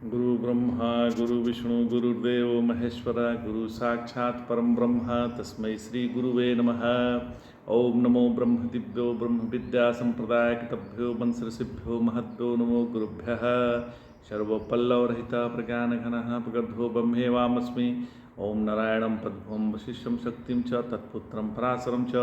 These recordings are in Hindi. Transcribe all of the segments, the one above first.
गुरु ब्रह्मा गुरु विष्णु गुरुदेव महेश्वर गुरु साक्षात् परम ब्रह्म तस्मै श्री गुरुवे नमः। ओम नमो ब्रह्म दिव्यो ब्रह्म विद्या संप्रदाय कृतभ्यो वंशऋषिभ्यो महद्भ्यो नमो गुरुभ्यः। सर्वपल्लवरहित प्रज्ञानघनः प्रगर्भो ब्रह्मेवामस्मि। ओम नारायणं पद्मं वशिष्ठं शक्तिं च तत्पुत्रं पराशरं च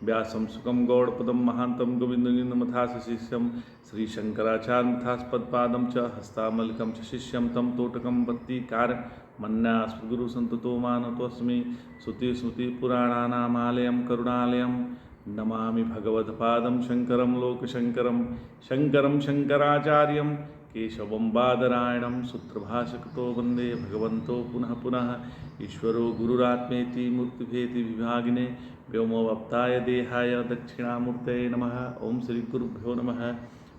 व्यासं सुखं गौड़पदं महान्तं गोविन्दमथास शिष्यं श्रीशंकराचार्यमथास्पदपादं च हस्तामलिकं च शिष्यं तं तोटकं वत्तिकार मन्यास्मगुरुसन्ततो मानतोऽस्मि। श्रुतिस्मृतिपुराणानामालयं करुणालयं नमामि भगवत्पादं शङ्करं लोकशङ्करं शङ्करं शङ्कराचार्यं केशवं बादरायणं सूत्रभाष्यकृतो वन्दे भगवन्तो पुनः पुनः। ईश्वरो गुरुरात्मेति मूर्तिभेति विभागिने व्योमवप्ताय देहाय दक्षिणामूर्तये नमः। ओम श्री गुरुभ्यो नमः।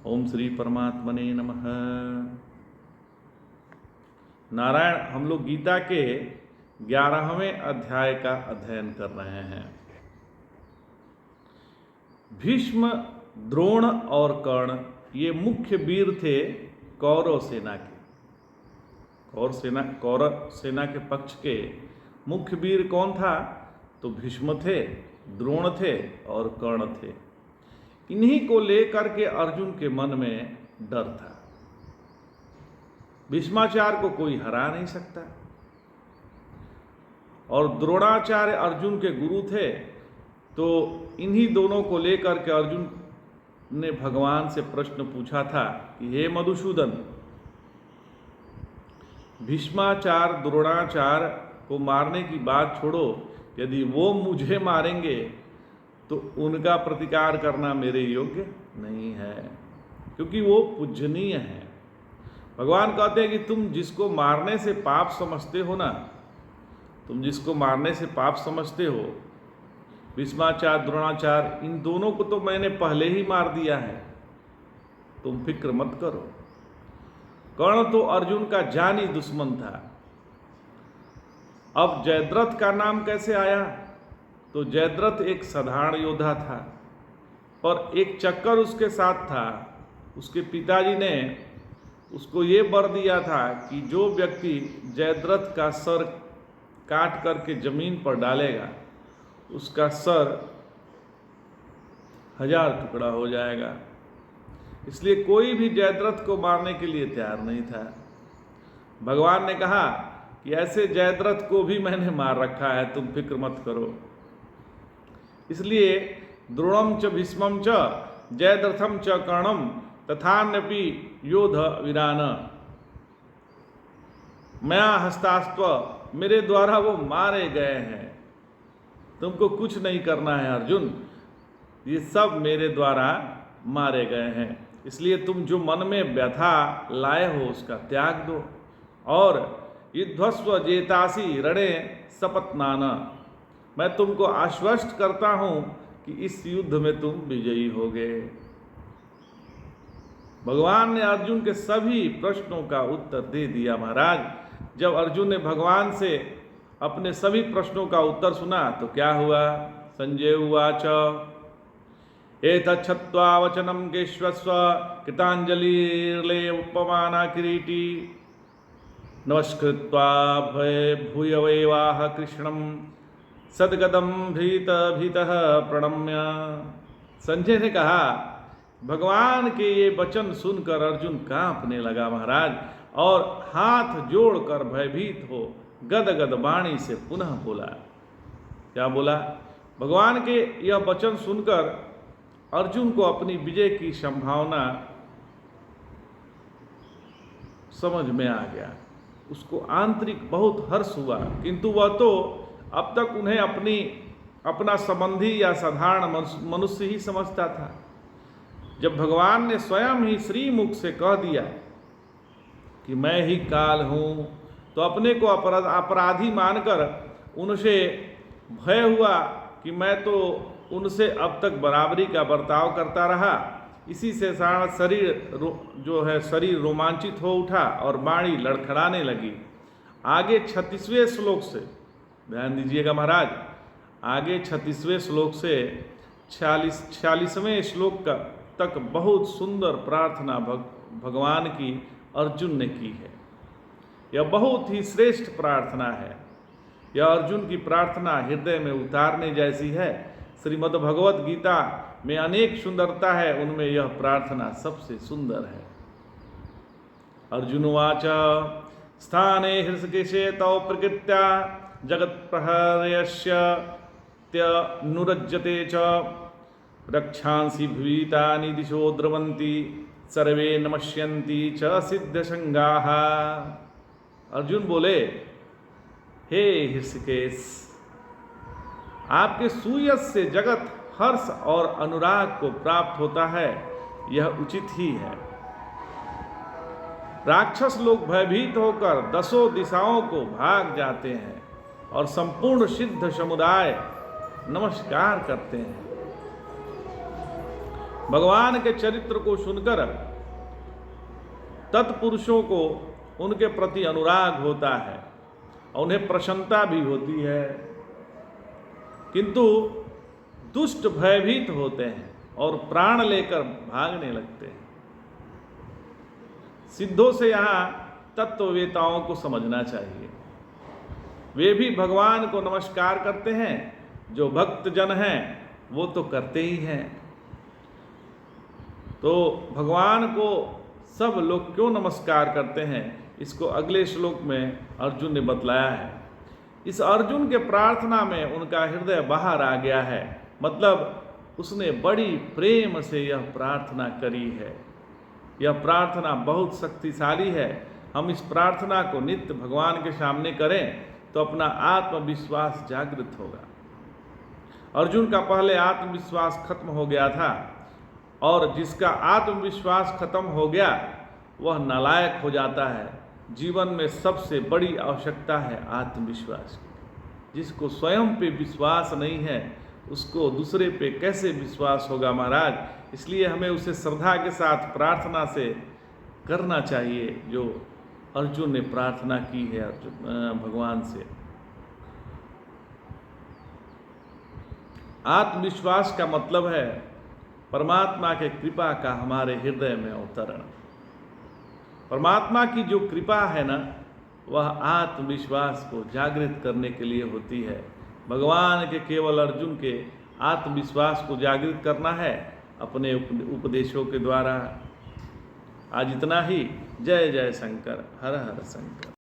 ओम श्री परमात्मने नमः। नारायण, हम लोग गीता के 11वें अध्याय का अध्ययन कर रहे हैं। भीष्म, द्रोण और कर्ण ये मुख्य वीर थे कौरव सेना के। कौरव सेना के पक्ष के मुख्य वीर कौन था? तो भीष्म थे, द्रोण थे और कर्ण थे। इन्हीं को लेकर के अर्जुन के मन में डर था। भीष्माचार्य को कोई हरा नहीं सकता और द्रोणाचार्य अर्जुन के गुरु थे। तो इन्हीं दोनों को लेकर के अर्जुन ने भगवान से प्रश्न पूछा था कि हे मधुसूदन, भीष्माचार्य द्रोणाचार्य को मारने की बात छोड़ो, यदि वो मुझे मारेंगे तो उनका प्रतिकार करना मेरे योग्य नहीं है, क्योंकि वो पूजनीय है। भगवान कहते हैं कि तुम जिसको मारने से पाप समझते हो ना, तुम जिसको मारने से पाप समझते हो, भीष्माचार्य द्रोणाचार्य, इन दोनों को तो मैंने पहले ही मार दिया है, तुम फिक्र मत करो। कर्ण तो अर्जुन का जानी दुश्मन था। अब जयद्रथ का नाम कैसे आया? तो जयद्रथ एक साधारण योद्धा था, पर एक चक्कर उसके साथ था। उसके पिताजी ने उसको ये वर दिया था कि जो व्यक्ति जयद्रथ का सर काट करके जमीन पर डालेगा, उसका सर 1000 टुकड़ा हो जाएगा। इसलिए कोई भी जयद्रथ को मारने के लिए तैयार नहीं था। भगवान ने कहा कि ऐसे जयद्रथ को भी मैंने मार रखा है, तुम फिक्र मत करो। इसलिए द्रोणम च भीष्मम च जयद्रथम च कर्णम तथान्यपि योध वीरान मया हस्तास्त्व, मेरे द्वारा वो मारे गए हैं, तुमको कुछ नहीं करना है अर्जुन, ये सब मेरे द्वारा मारे गए हैं। इसलिए तुम जो मन में व्यथा लाए हो उसका त्याग दो और युद्धस्व जेतासी रणे सपत्नाना, मैं तुमको आश्वस्त करता हूं कि इस युद्ध में तुम विजयी होगे। भगवान ने अर्जुन के सभी प्रश्नों का उत्तर दे दिया। महाराज, जब अर्जुन ने भगवान से अपने सभी प्रश्नों का उत्तर सुना तो क्या हुआ? संजय उवाच एतच्छ्रुत्वा वचनं केशवस्य कृताञ्जलिर्ले उपमाना किरीटी नमस्कृत्वा भूयवेवाह कृष्णं सद्गदं भीतः प्रणम्य। संजय ने कहा, भगवान के ये वचन सुनकर अर्जुन कांपने लगा महाराज, और हाथ जोड़कर भयभीत हो गदगद वाणी से पुनः बोला। क्या बोला? भगवान के यह वचन सुनकर अर्जुन को अपनी विजय की संभावना समझ में आ गया। उसको आंतरिक बहुत हर्ष हुआ, किंतु वह तो अब तक उन्हें अपना संबंधी या साधारण मनुष्य ही समझता था। जब भगवान ने स्वयं ही श्रीमुख से कह दिया कि मैं ही काल हूँ, तो अपने को अपराधी मानकर उनसे भय हुआ कि मैं तो उनसे अब तक बराबरी का बर्ताव करता रहा। इसी से सारा शरीर रोमांचित हो उठा और वाणी लड़खड़ाने लगी। आगे 36वें श्लोक से ध्यान दीजिएगा महाराज, आगे 36वें श्लोक से 46वें श्लोक तक बहुत सुंदर प्रार्थना भगवान की अर्जुन ने की है। यह बहुत ही श्रेष्ठ प्रार्थना है। यह अर्जुन की प्रार्थना हृदय में उतारने जैसी है। श्रीमद् भगवत गीता में अनेक सुंदरता है, उनमें यह प्रार्थना सबसे सुंदर है। अर्जुनवाच स्थाने हृषिकेशे तौ प्रकृत्या जगत्प्रहर्यस्य त्यनुरज्यते च रक्षांसि भीतानि दिशो द्रवन्ति सर्वे नमस्यन्ति च सिद्धसंगाः। अर्जुन बोले, हे हृषिकेश, आपके सुयश से जगत हर्ष और अनुराग को प्राप्त होता है, यह उचित ही है। राक्षस लोग भयभीत होकर दसों दिशाओं को भाग जाते हैं और संपूर्ण सिद्ध समुदाय नमस्कार करते हैं। भगवान के चरित्र को सुनकर तत्पुरुषों को उनके प्रति अनुराग होता है और उन्हें प्रसन्नता भी होती है, किंतु दुष्ट भयभीत होते हैं और प्राण लेकर भागने लगते हैं। सिद्धों से यहाँ तत्ववेताओं को समझना चाहिए। वे भी भगवान को नमस्कार करते हैं। जो भक्त जन हैं वो तो करते ही हैं। तो भगवान को सब लोग क्यों नमस्कार करते हैं, इसको अगले श्लोक में अर्जुन ने बतलाया है। इस अर्जुन के प्रार्थना में उनका हृदय बाहर आ गया है, मतलब उसने बड़ी प्रेम से यह प्रार्थना करी है। यह प्रार्थना बहुत शक्तिशाली है। हम इस प्रार्थना को नित्य भगवान के सामने करें तो अपना आत्मविश्वास जागृत होगा। अर्जुन का पहले आत्मविश्वास खत्म हो गया था, और जिसका आत्मविश्वास खत्म हो गया वह नालायक हो जाता है। जीवन में सबसे बड़ी आवश्यकता है आत्मविश्वास की। जिसको स्वयं पे विश्वास नहीं है उसको दूसरे पे कैसे विश्वास होगा महाराज। इसलिए हमें उसे श्रद्धा के साथ प्रार्थना से करना चाहिए जो अर्जुन ने प्रार्थना की है भगवान से। आत्मविश्वास का मतलब है परमात्मा के कृपा का हमारे हृदय में अवतरण। परमात्मा की जो कृपा है ना, वह आत्मविश्वास को जागृत करने के लिए होती है। भगवान के केवल अर्जुन के आत्मविश्वास को जागृत करना है अपने उपदेशों के द्वारा। आज इतना ही। जय जय शंकर, हर हर शंकर।